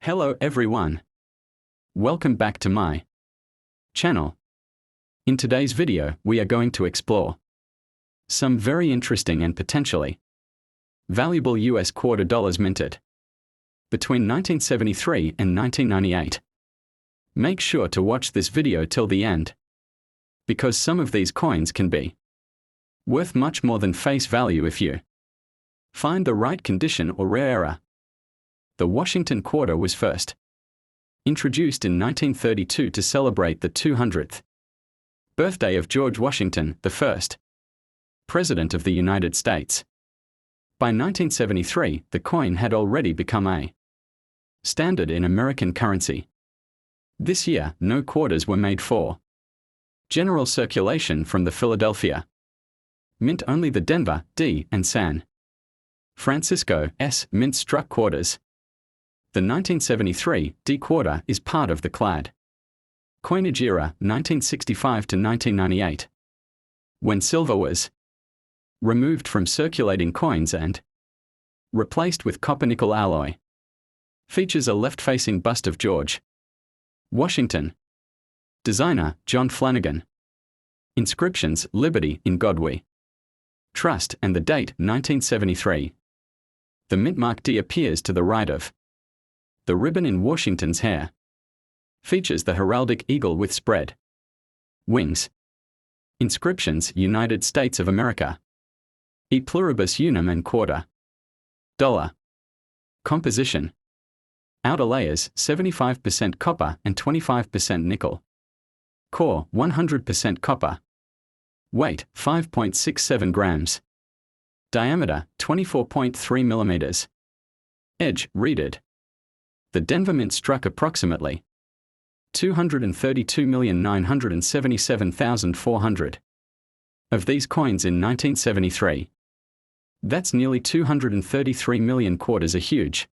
Hello everyone. Welcome back to my channel. In today's video, we are going to explore some very interesting and potentially valuable US quarter dollars minted between 1973 and 1998. Make sure to watch this video till the end, because some of these coins can be worth much more than face value if you find the right condition or rare error. The Washington quarter was first introduced in 1932 to celebrate the 200th birthday of George Washington, the first President of the United States. By 1973, the coin had already become a standard in American currency. This year, no quarters were made for general circulation from the Philadelphia Mint. Only the Denver, D, and San Francisco, S, Mint struck quarters. The 1973 D quarter is part of the clad coinage era 1965 to 1998, when silver was removed from circulating coins and replaced with copper-nickel alloy. Features a left-facing bust of George Washington. Designer, John Flanagan. Inscriptions, Liberty, in God We Trust, and the date, 1973. The mint mark D appears to the right of the ribbon in Washington's hair. Features the heraldic eagle with spread wings. Inscriptions, United States of America. E pluribus unum and quarter dollar. Composition. Outer layers, 75% copper and 25% nickel. Core, 100% copper. Weight, 5.67 grams. Diameter, 24.3 millimeters. Edge, reeded. The Denver Mint struck approximately 232,977,400 of these coins in 1973. That's nearly 233 million quarters, a huge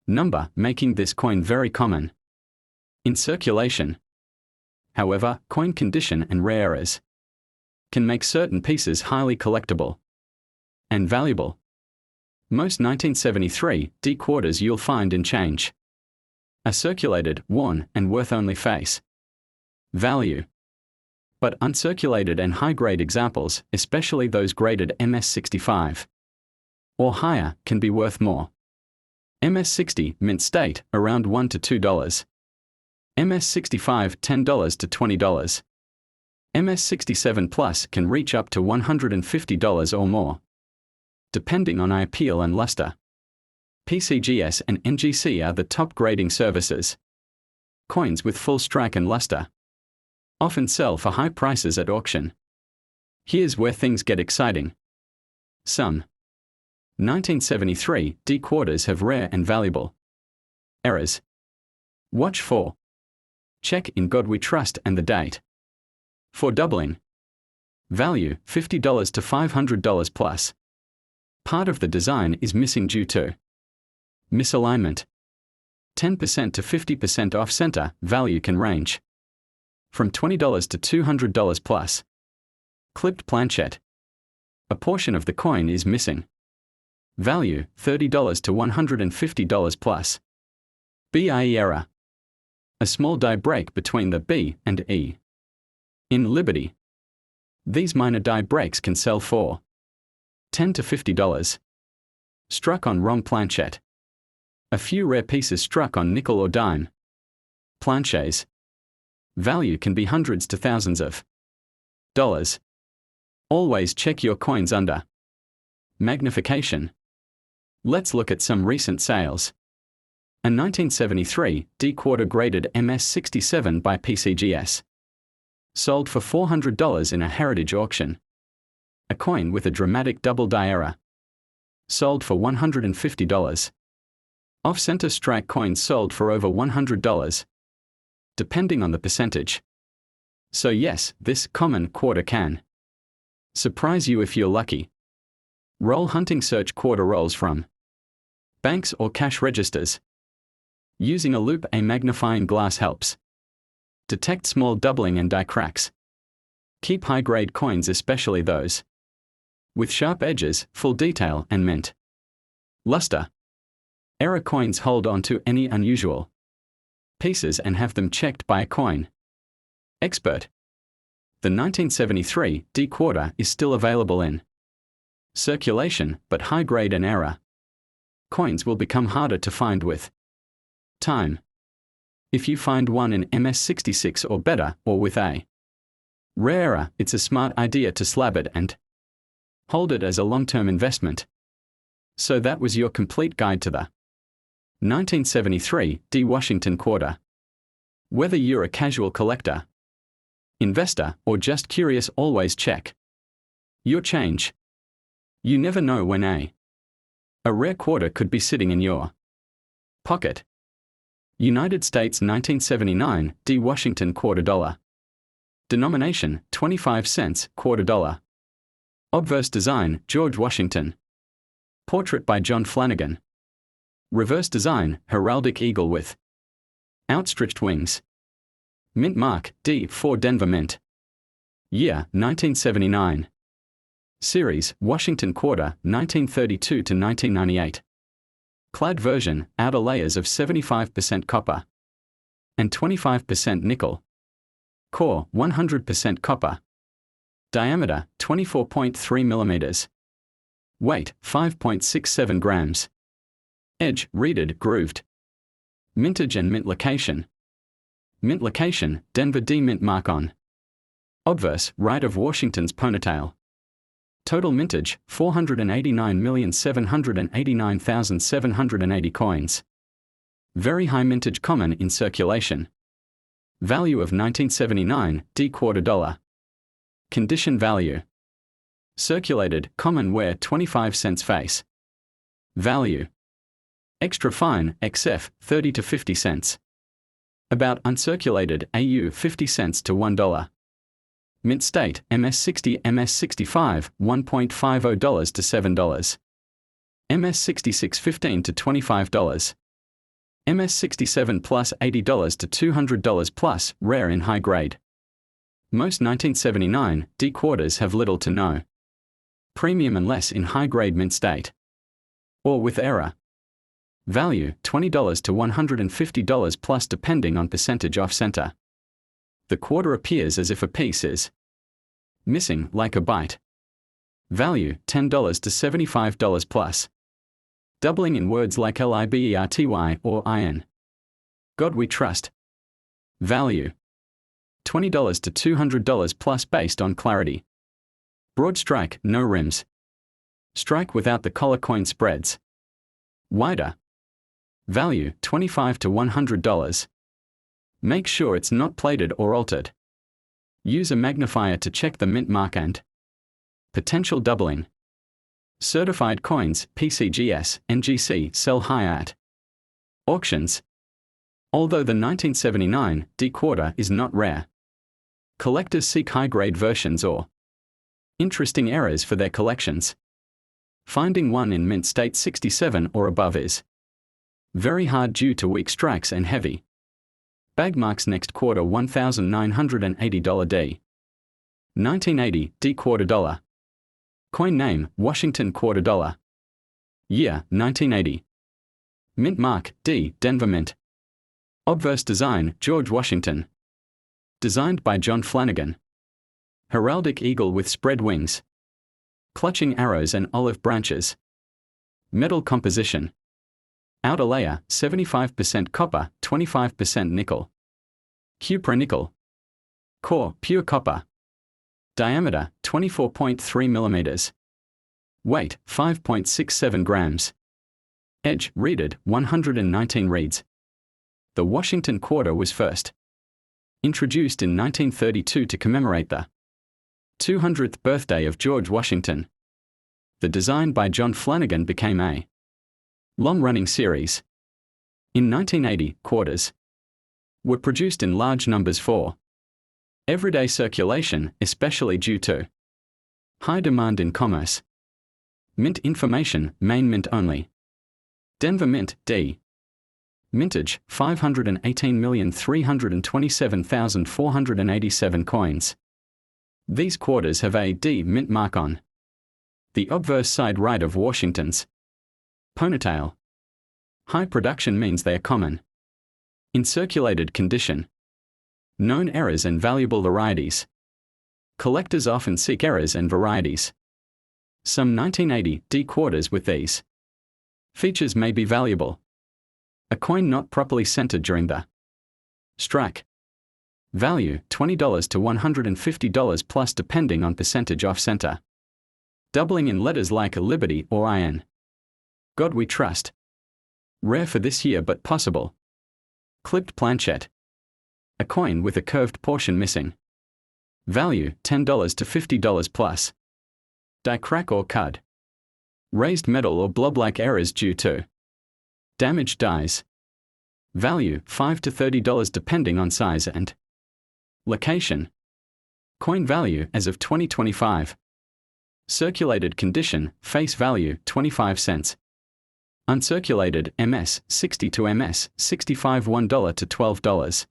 number, making this coin very common in circulation. However, coin condition and rare errors can make certain pieces highly collectible and valuable. Most 1973 D quarters you'll find in change are circulated, worn, and worth only face value. But uncirculated and high-grade examples, especially those graded MS65 or higher, can be worth more. MS60, mint state, around $1 to $2. MS65, $10 to $20. MS67 Plus can reach up to $150 or more, depending on eye appeal and luster. PCGS and NGC are the top grading services. Coins with full strike and luster often sell for high prices at auction. Here's where things get exciting. Some 1973 D quarters have rare and valuable errors. Watch for check in God We Trust and the date. For doubling value, $50 to $500 plus. Part of the design is missing due to misalignment. 10% to 50% off. Center value can range from $20 to $200 plus. Clipped planchette. A portion of the coin is missing. Value, $30 to $150 plus. BIE error. A small die break between the B and E in Liberty. These minor die breaks can sell for $10 to $50. Struck on wrong planchette. A few rare pieces struck on nickel or dime planches. Value can be hundreds to thousands of dollars. Always check your coins under magnification. Let's look at some recent sales. A 1973 D quarter graded MS67 by PCGS sold for $400 in a heritage auction. A coin with a dramatic double die error sold for $150. Off-center strike coins sold for over $100, depending on the percentage. So yes, this common quarter can surprise you if you're lucky. Roll hunting. Search quarter rolls from banks or cash registers. Using a loupe, a magnifying glass helps detect small doubling and die cracks. Keep high-grade coins, especially those with sharp edges, full detail, and mint luster. Error coins hold on to any unusual pieces and have them checked by a coin expert. The 1973 D quarter is still available in circulation, but high grade and error coins will become harder to find with time. If you find one in MS66 or better, or with a rare error, it's a smart idea to slab it and hold it as a long-term investment. So that was your complete guide to the 1973 D Washington quarter. Whether you're a casual collector, investor, or just curious, always check your change. You never know when a rare quarter could be sitting in your pocket. United States 1979 D Washington quarter dollar. Denomination 25 cents quarter dollar. Obverse design George Washington. Portrait by John Flanagan. Reverse design heraldic eagle with outstretched wings. Mint mark D4 Denver Mint. Year 1979. Series Washington quarter 1932 to 1998. Clad version, outer layers of 75% copper and 25% nickel. Core 100% copper. Diameter 24.3 millimeters. Weight 5.67 grams. Edge reeded grooved. Mintage and mint location. Mint location Denver D mint mark on obverse right of Washington's ponytail. Total mintage 489,789,780 coins. Very high mintage common in circulation. Value of 1979 D quarter dollar. Condition value. Circulated common ware 25 cents face. Value. Extra fine XF 30 to 50 cents. About uncirculated AU 50 cents to $1. Mint state MS60 MS65 $1.50 to $7. MS66 $15 to $25. MS67 plus $80 to $200 plus, rare in high grade. Most 1979 D quarters have little to no premium unless in high grade mint state or with error. Value $20 to $150 plus depending on percentage off center. The quarter appears as if a piece is missing, like a bite. Value $10 to $75 plus. Doubling in words like liberty or IN. God we trust. Value $20 to $200 plus based on clarity. Broad strike, no rims. Strike without the collar coin spreads. Wider. Value $25 to $100. Make sure it's not plated or altered. Use a magnifier to check the mint mark and potential doubling. Certified coins, PCGS, NGC sell higher at auctions. Although the 1979 D quarter is not rare, collectors seek high-grade versions or interesting errors for their collections. Finding one in mint state 67 or above is very hard due to weak strikes and heavy bag marks. Next quarter $1,980 D. 1980 D quarter dollar. Coin name Washington quarter dollar. Year 1980. Mint mark D Denver Mint. Obverse design George Washington. Designed by John Flanagan. Heraldic eagle with spread wings. Clutching arrows and olive branches. Metal composition. Outer layer 75% copper, 25% nickel. Cupra nickel. Core pure copper. Diameter 24.3 millimeters. Weight 5.67 grams. Edge reeded 119 reeds. The Washington quarter was first introduced in 1932 to commemorate the 200th birthday of George Washington. The design by John Flanagan became a long-running series. In 1980, quarters were produced in large numbers for everyday circulation, especially due to high demand in commerce. Mint information, main mint only. Denver Mint, D. Mintage, 518,327,487 coins. These quarters have a D mint mark on the obverse side right of Washington's ponytail. High production means they are common. In circulated condition. Known errors and valuable varieties. Collectors often seek errors and varieties. Some 1980 quarters with these features may be valuable. A coin not properly centered during the strike. Value $20 to $150 plus depending on percentage off center. Doubling in letters like a Liberty or IN. God we trust. Rare for this year but possible. Clipped planchette. A coin with a curved portion missing. Value $10 to $50 plus. Die crack or cud. Raised metal or blob-like errors due to damaged dies. Value $5 to $30 depending on size and location. Coin value as of 2025. Circulated condition, face value 25 cents. Uncirculated, MS 60 to MS 65 $1 to $12.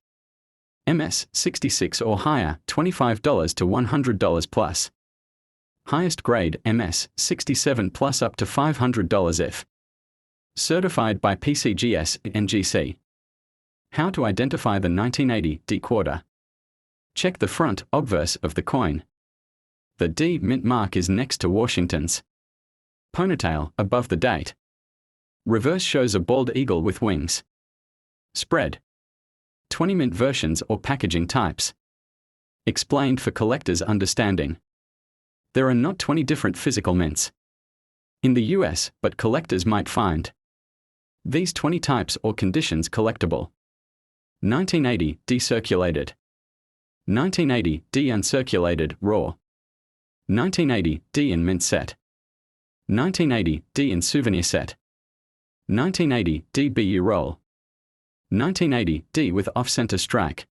MS 66 or higher, $25 to $100 plus. Highest grade, MS 67 plus up to $500 if certified by PCGS NGC. How to identify the 1980 D quarter. Check the front obverse of the coin. The D mint mark is next to Washington's ponytail above the date. Reverse shows a bald eagle with wings. Spread. 20 mint versions or packaging types. Explained for collectors' understanding. There are not 20 different physical mints in the US, but collectors might find these 20 types or conditions collectible. 1980 decirculated. 1980 de-uncirculated raw. 1980 D in mint set. 1980 D in souvenir set. 1980 DBU roll. 1980 D with off-center strike.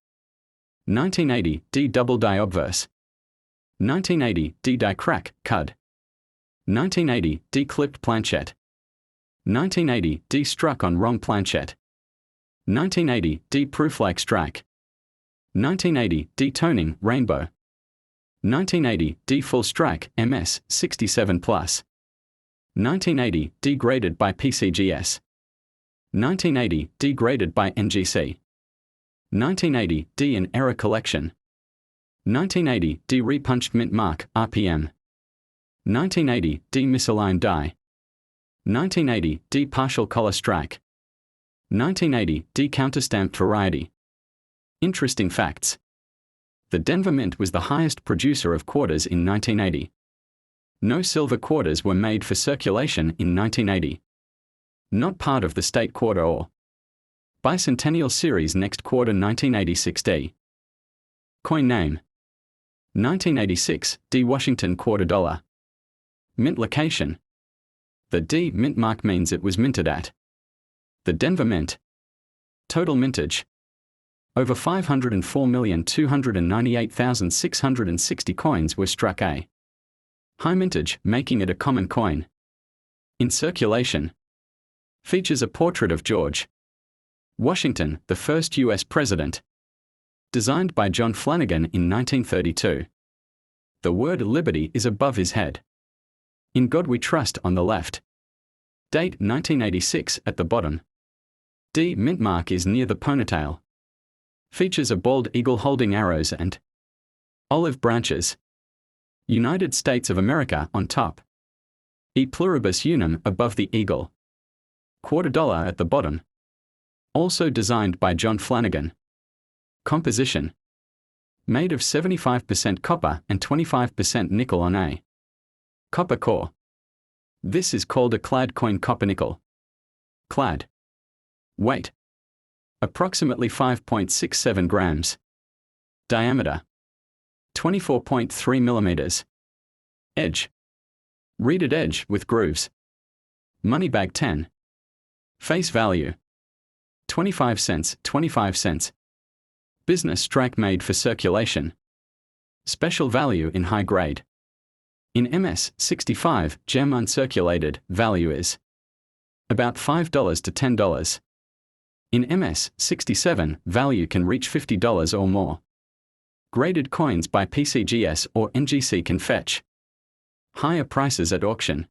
1980 D double die obverse. 1980 D die crack, cud. 1980 D clipped planchette. 1980 D struck on wrong planchette. 1980 D proof-like strike. 1980 D toning, rainbow. 1980 D full strike, MS 67 plus. 1980 degraded by PCGS. 1980 degraded by NGC. 1980 D in error collection. 1980 D repunched mint mark, RPM. 1980 D misaligned die. 1980 D partial collar strike. 1980 D counterstamped variety. Interesting facts. The Denver Mint was the highest producer of quarters in 1980. No silver quarters were made for circulation in 1980. Not part of the state quarter or bicentennial series next quarter 1986 D. Coin name. 1986 D Washington quarter dollar. Mint location. The D mint mark means it was minted at the Denver Mint. Total mintage. Over 504,298,660 coins were struck a high mintage, making it a common coin. In circulation. Features a portrait of George Washington, the first U.S. president. Designed by John Flanagan in 1932. The word Liberty is above his head. In God We Trust on the left. Date 1986 at the bottom. D mint mark is near the ponytail. Features a bald eagle holding arrows and olive branches. United States of America on top. E pluribus unum above the eagle. Quarter dollar at the bottom. Also designed by John Flanagan. Composition. Made of 75% copper and 25% nickel on a copper core. This is called a clad coin copper nickel. Clad. Weight. Approximately 5.67 grams. Diameter. 24.3 millimeters. Edge. Reeded edge with grooves. Money bag 10. Face value. 25 cents, 25 cents. Business strike made for circulation. Special value in high grade. In MS 65, gem uncirculated, value is about $5 to $10. In MS 67, value can reach $50 or more. Graded coins by PCGS or NGC can fetch higher prices at auction.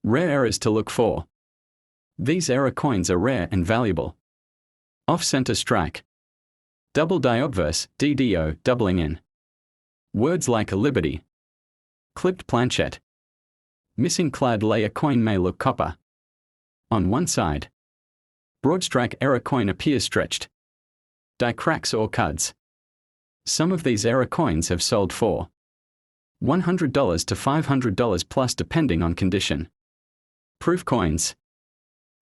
Rare errors to look for. These error coins are rare and valuable. Off-center strike. Double die obverse, DDO, doubling in. Words like a liberty. Clipped planchette. Missing clad layer coin may look copper. On one side. Broad strike error coin appears stretched. Die cracks or cuds. Some of these error coins have sold for $100 to $500 plus depending on condition. Proof coins.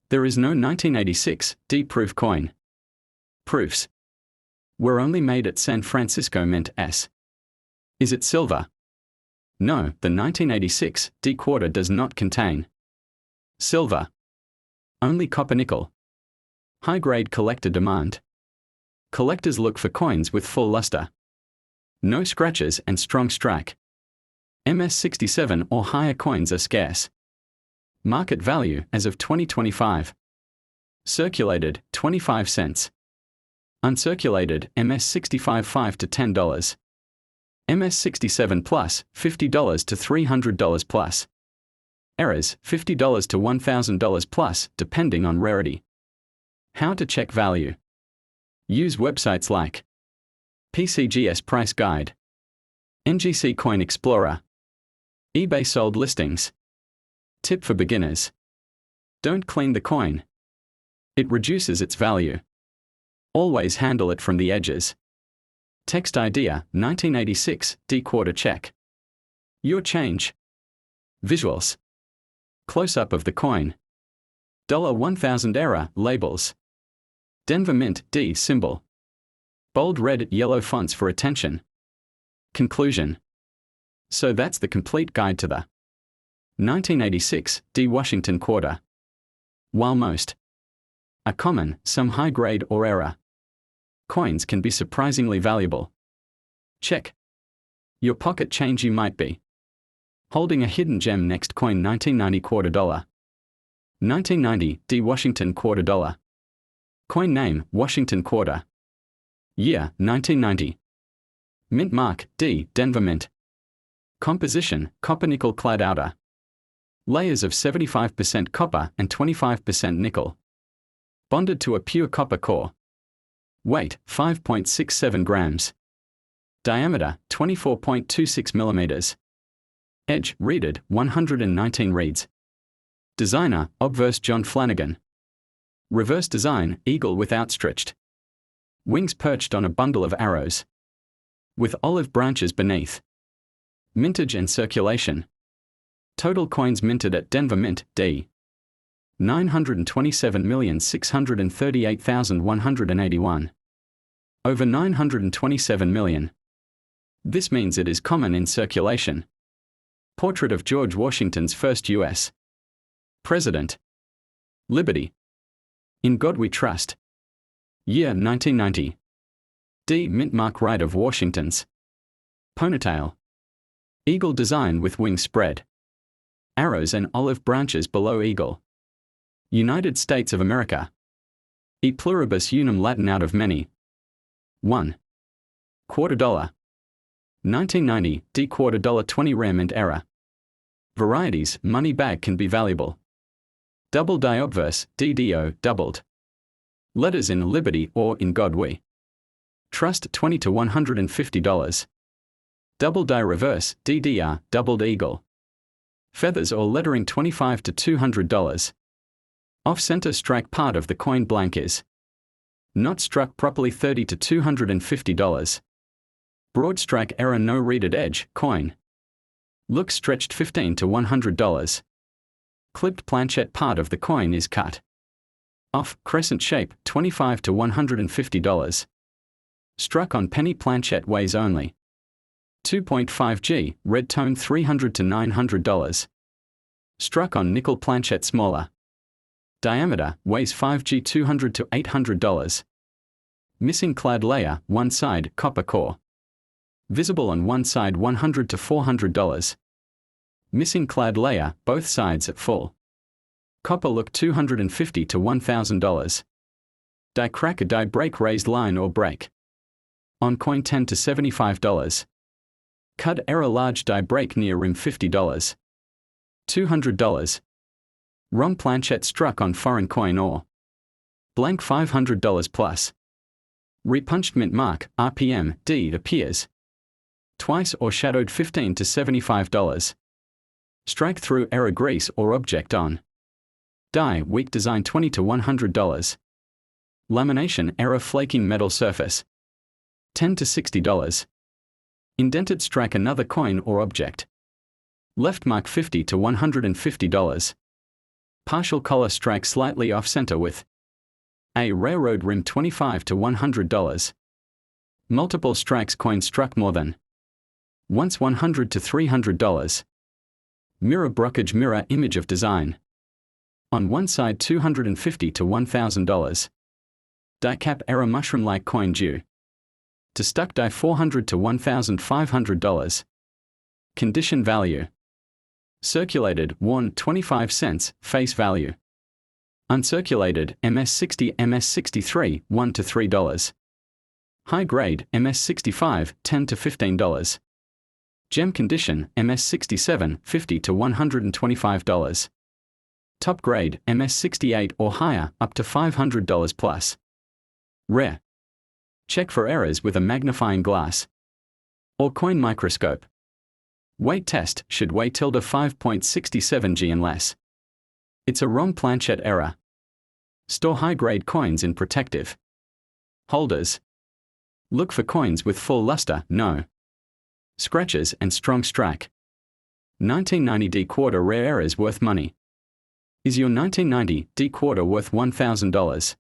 There is no 1986 D proof coin. Proofs were only made at San Francisco Mint S. Is it silver? No, the 1986 D quarter does not contain silver. Only copper nickel. High-grade collector demand. Collectors look for coins with full luster. No scratches and strong strike. MS67 or higher coins are scarce. Market value as of 2025. Circulated, 25 cents. Uncirculated, MS65 $5 to $10. MS67 plus, $50 to $300 plus. Errors, $50 to $1,000 plus, depending on rarity. How to check value. Use websites like PCGS Price Guide, NGC Coin Explorer, eBay Sold Listings. Tip for beginners. Don't clean the coin. It reduces its value. Always handle it from the edges. Text idea, 1986, D quarter check. Your change. Visuals. Close-up of the coin. $1000 error, labels. Denver Mint, D symbol. Bold red, yellow fonts for attention. Conclusion. So that's the complete guide to the 1986 D Washington quarter. While most are common, some high grade or error coins can be surprisingly valuable. Check your pocket change. You might be holding a hidden gem. Next coin, 1990 quarter dollar. 1990 D Washington quarter dollar. Coin name, Washington quarter. Year, 1990. Mint mark, D, Denver Mint. Composition, copper nickel clad outer. Layers of 75% copper and 25% nickel. Bonded to a pure copper core. Weight, 5.67 grams. Diameter, 24.26 millimeters. Edge, reeded, 119 reeds. Designer, obverse John Flanagan. Reverse design, eagle with outstretched wings perched on a bundle of arrows. With olive branches beneath. Mintage and circulation. Total coins minted at Denver Mint, D. 927,638,181. Over 927 million. This means it is common in circulation. Portrait of George Washington's first U.S. President. Liberty. In God We Trust. Year 1990. D. Mint mark right of Washington's ponytail. Eagle design with wings spread. Arrows and olive branches below eagle. United States of America. E pluribus unum Latin out of many. 1. Quarter dollar. 1990 D quarter dollar 20 rare mint error. Varieties, money bag can be valuable. Double die obverse, DDO, doubled. Letters in Liberty or in God We Trust, $20 to $150. Double die reverse, DDR, doubled eagle. Feathers or lettering, $25 to $200. Off-center strike part of the coin blank is not struck properly, $30 to $250. Broad strike error, no reeded edge, coin. Look stretched, $15 to $100. Clipped planchette part of the coin is cut off, crescent shape, $25 to $150. Struck on penny planchette, weighs only 2.5 g, red tone, $300 to $900. Struck on nickel planchette, smaller diameter, weighs 5 g, $200 to $800. Missing clad layer, one side, copper core. Visible on one side, $100 to $400. Missing clad layer, both sides at full copper look, $250 to $1,000. Die cracker, die break, raised line or break on coin, $10 to $75. Cud error, large die break near rim, $50. $200. ROM planchette struck on foreign coin or blank $500 plus. Repunched mint mark, RPM, D appears twice or shadowed $15 to $75. Strike through error grease or object on die weak design $20 to $100. Lamination error flaking metal surface $10 to $60. Indented strike another coin or object. Left mark $50 to $150. Partial collar strike slightly off center with a railroad rim $25 to $100. Multiple strikes coin struck more than once $100 to $300. Mirror brokerage mirror image of design. On one side $250 to $1,000. Die cap error mushroom-like coin due to stuck die $400 to $1,500. Condition value. Circulated, worn 25 cents, face value. Uncirculated, MS60, MS63, $1 to $3. High grade, MS65, $10 to $15. Gem condition, MS67, $50 to $125. Top grade, MS68 or higher, up to $500 plus. Rare. Check for errors with a magnifying glass or coin microscope. Weight test should weigh tilde 5.67 g and less. It's a ROM planchette error. Store high-grade coins in protective holders. Look for coins with full luster, no scratches and strong strike. 1990 D quarter rare errors worth money. Is your 1990 D quarter worth $1,000?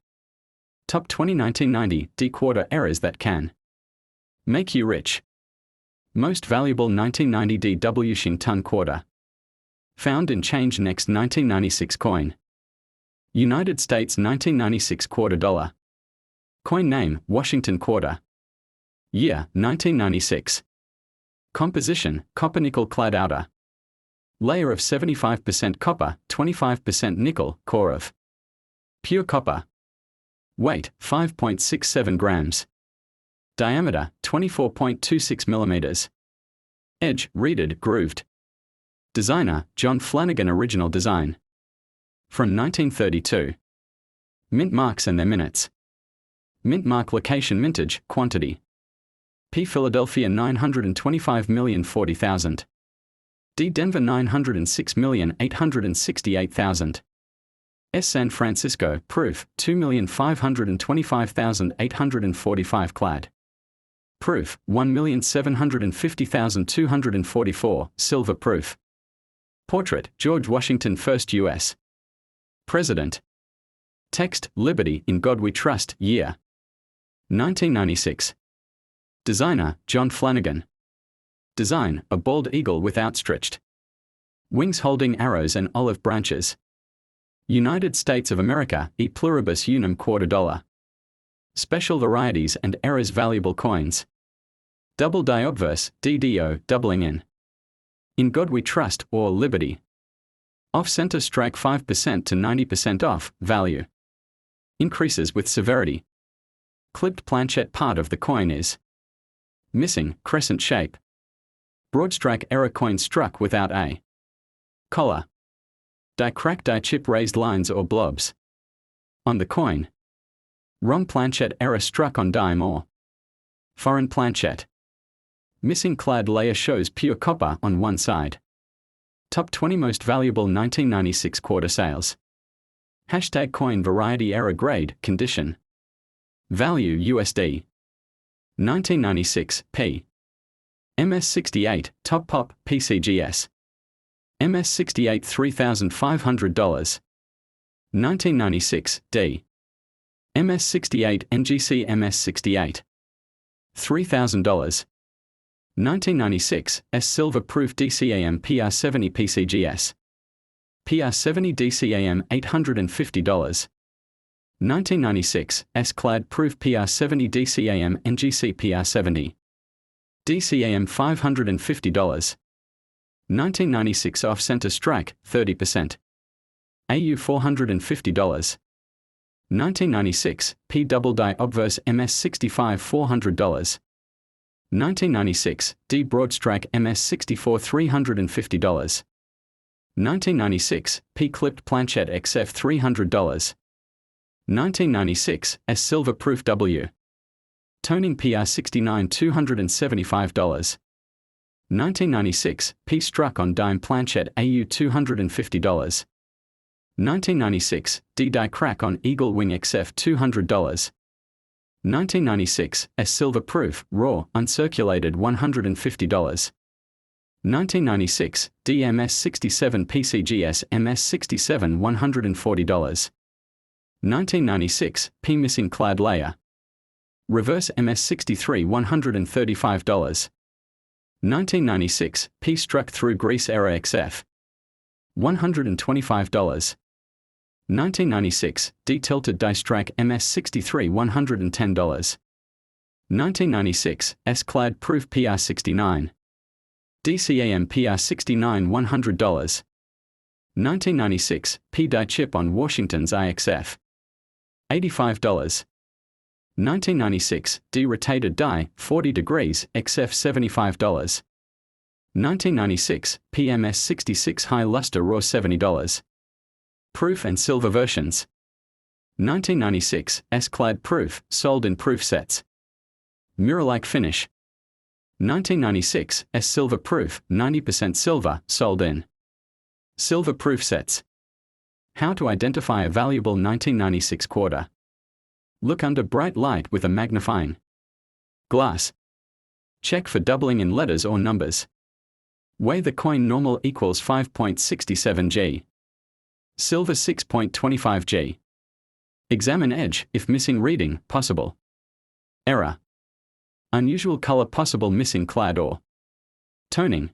Top 20 1990 D quarter errors that can make you rich. Most valuable 1990 DW Shin Ton quarter. Found in Change Next 1996 coin. United States 1996 quarter dollar. Coin name, Washington quarter. Year, 1996. Composition, copper nickel clad outer layer of 75% copper, 25% nickel, core of pure copper. Weight, 5.67 grams. Diameter, 24.26 millimeters. Edge, reeded, grooved. Designer, John Flanagan. Original design from 1932. Mint marks and their minutes. Mint mark location mintage, quantity. P. Philadelphia 925,040,000. D. Denver 906,868,000. S. San Francisco, proof, 2,525,845 clad. Proof, 1,750,244, silver proof. Portrait, George Washington, 1st U.S. President. Text, Liberty, in God We Trust, year 1996. Designer, John Flanagan. Design, a bald eagle with outstretched wings holding arrows and olive branches. United States of America, e pluribus unum quarter dollar. Special varieties and errors valuable coins. Double die obverse, DDO, doubling in God We Trust, or Liberty. Off-center strike 5% to 90% off, value. Increases with severity. Clipped planchette part of the coin is missing, crescent shape. Broad strike error coin struck without a collar. Die crack die chip raised lines or blobs on the coin. ROM planchette error struck on dime or foreign planchette. Missing clad layer shows pure copper on one side. Top 20 most valuable 1996 quarter sales. Hashtag coin variety error grade, condition. Value USD. 1996, P. MS68, Top Pop, PCGS. MS68 $3,500. 1996, D. MS68 NGC MS68. $3,000. 1996, S Silver Proof DCAM PR70 PCGS. PR70 DCAM $850. 1996, S Clad Proof PR70 DCAM NGC PR70. DCAM $550. 1996 Off-Center Strike, 30%. AU $450. 1996, P Double Die Obverse MS65 $400. 1996, D Broad Strike MS64 $350. 1996, P clipped planchette XF $300. 1996, S silver proof W. Toning PR 69 $275. 1996, P struck on dime planchette AU $250. 1996, D die crack on eagle wing XF $200. 1996, S silver proof, raw, uncirculated $150. 1996, D MS67 PCGS MS67 $140. 1996, P missing clad layer. Reverse MS63 $135. 1996, P struck through grease error XF. $125. 1996, D tilted die strike MS63 $110. 1996, S clad proof PR69. DCAM PR69 $100. 1996, P die chip on Washington's IXF. $85. 1996, D rotated die, 40 degrees, XF $75. 1996, PMS 66 high luster raw $70. Proof and silver versions. 1996, S-clad proof, sold in proof sets. Mirror-like finish. 1996, S silver proof, 90% silver, sold in silver proof sets. How to identify a valuable 1996 quarter. Look under bright light with a magnifying glass. Check for doubling in letters or numbers. Weigh the coin. Normal equals 5.67 g. Silver 6.25 g. Examine edge, if missing reading, possible. Error. Unusual color, possible missing clad or toning.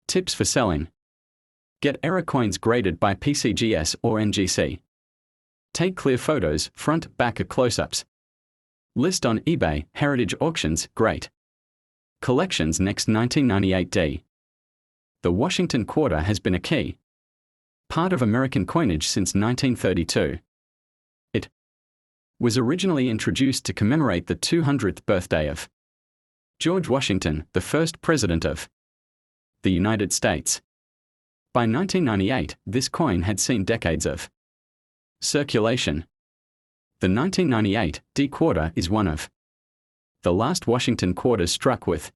Tips for selling. Get error coins graded by PCGS or NGC. Take clear photos, front, back or close-ups. List on eBay, Heritage Auctions, great. Collections. Next, 1998 D. The Washington quarter has been a key part of American coinage since 1932. It was originally introduced to commemorate the 200th birthday of George Washington, the first president of the United States. By 1998, this coin had seen decades of circulation. The 1998 D quarter is one of the last Washington quarters struck with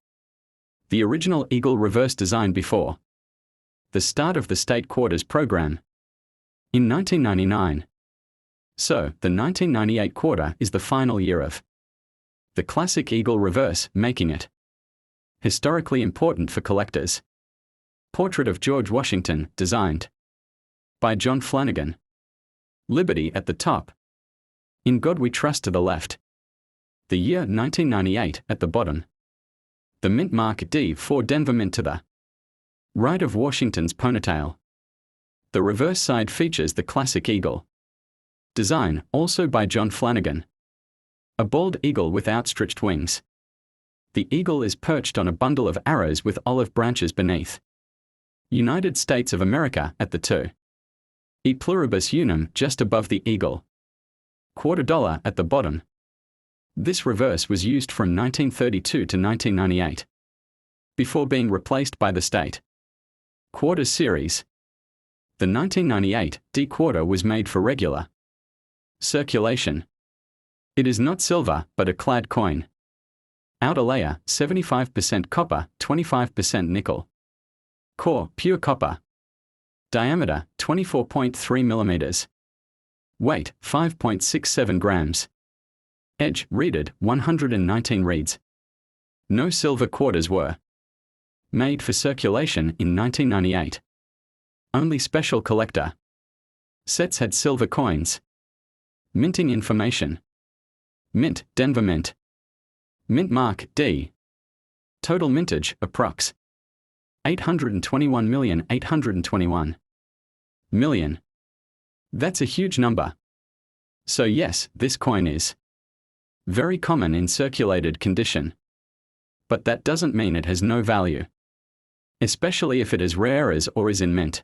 the original eagle reverse design before the start of the state quarters program in 1999. So, the 1998 quarter is the final year of the classic eagle reverse, making it historically important for collectors. Portrait of George Washington, designed by John Flanagan. Liberty at the top. In God We Trust to the left. The year 1998 at the bottom. The mint mark D for Denver Mint to the right of Washington's ponytail. The reverse side features the classic eagle design, also by John Flanagan. A bald eagle with outstretched wings. The eagle is perched on a bundle of arrows with olive branches beneath. United States of America at the two. E pluribus unum just above the eagle. $quarter at the bottom. This reverse was used from 1932 to 1998. Before being replaced by the state quarter series. The 1998 D quarter was made for regular circulation. It is not silver, but a clad coin. Outer layer, 75% copper, 25% nickel. Core, pure copper. Diameter, 24.3 millimeters. Weight, 5.67 grams. Edge, reeded, 119 reeds. No silver quarters were made for circulation in 1998. Only special collector sets had silver coins. Minting information. Mint, Denver Mint. Mint mark, D. Total mintage, approx. 821 million. That's a huge number. So yes, this coin is very common in circulated condition. But that doesn't mean it has no value. Especially if it is rare as or is in mint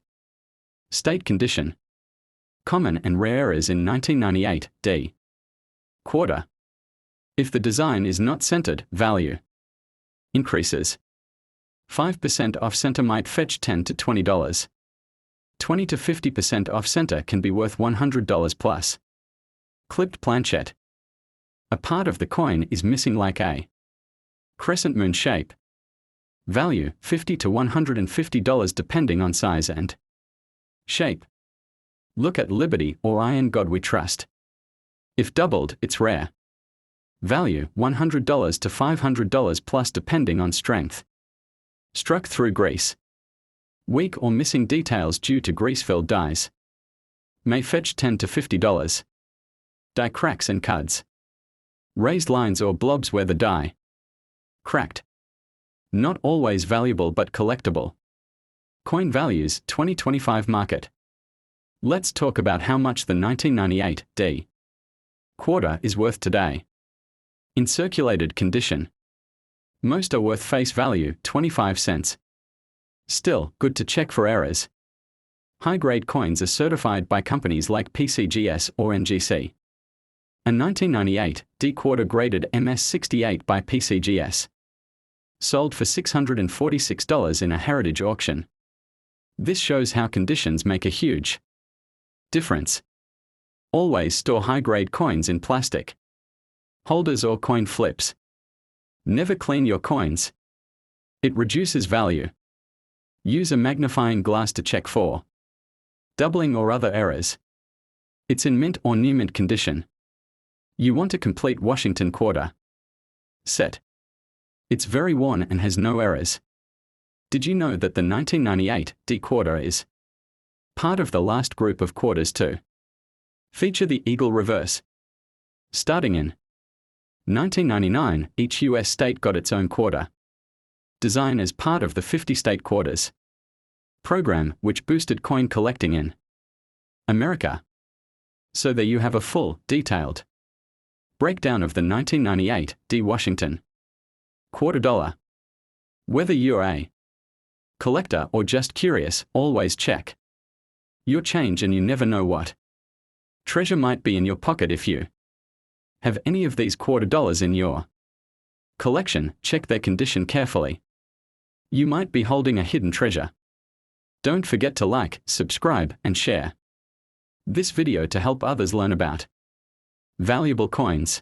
state condition. Common and rare as in 1998 D. Quarter. If the design is not centered, value increases. 5% off center might fetch $10 to $20. 20 to 50% off center can be worth $100 plus. Clipped planchette. A part of the coin is missing like a crescent moon shape. Value $50 to $150 depending on size and shape. Look at Liberty or I in God We Trust. If doubled, it's rare. Value $100 to $500 plus depending on strength. Struck through grease. Weak or missing details due to grease-filled dies. May fetch $10 to $50. Die cracks and cuds. Raised lines or blobs where the die cracked. Not always valuable but collectible. Coin values 2025 market. Let's talk about how much the 1998 D quarter is worth today. In circulated condition, most are worth face value 25 cents. Still, good to check for errors. High-grade coins are certified by companies like PCGS or NGC. A 1998 D quarter graded MS68 by PCGS sold for $646 in a heritage auction. This shows how conditions make a huge difference. Always store high-grade coins in plastic holders or coin flips. Never clean your coins. It reduces value. Use a magnifying glass to check for doubling or other errors. It's in mint or near mint condition. You want a complete Washington quarter set. It's very worn and has no errors. Did you know that the 1998 D quarter is part of the last group of quarters to feature the eagle reverse? Starting in 1999, each U.S. state got its own quarter design as part of the 50-state quarters program, which boosted coin collecting in America. So there you have a full, detailed breakdown of the 1998 D Washington quarter dollar. Whether you're a collector or just curious, always check your change, and you never know what treasure might be in your pocket. If you have any of these quarter dollars in your collection, check their condition carefully. You might be holding a hidden treasure. Don't forget to like, subscribe, and share this video to help others learn about valuable coins.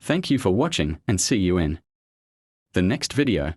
Thank you for watching, and see you in the next video.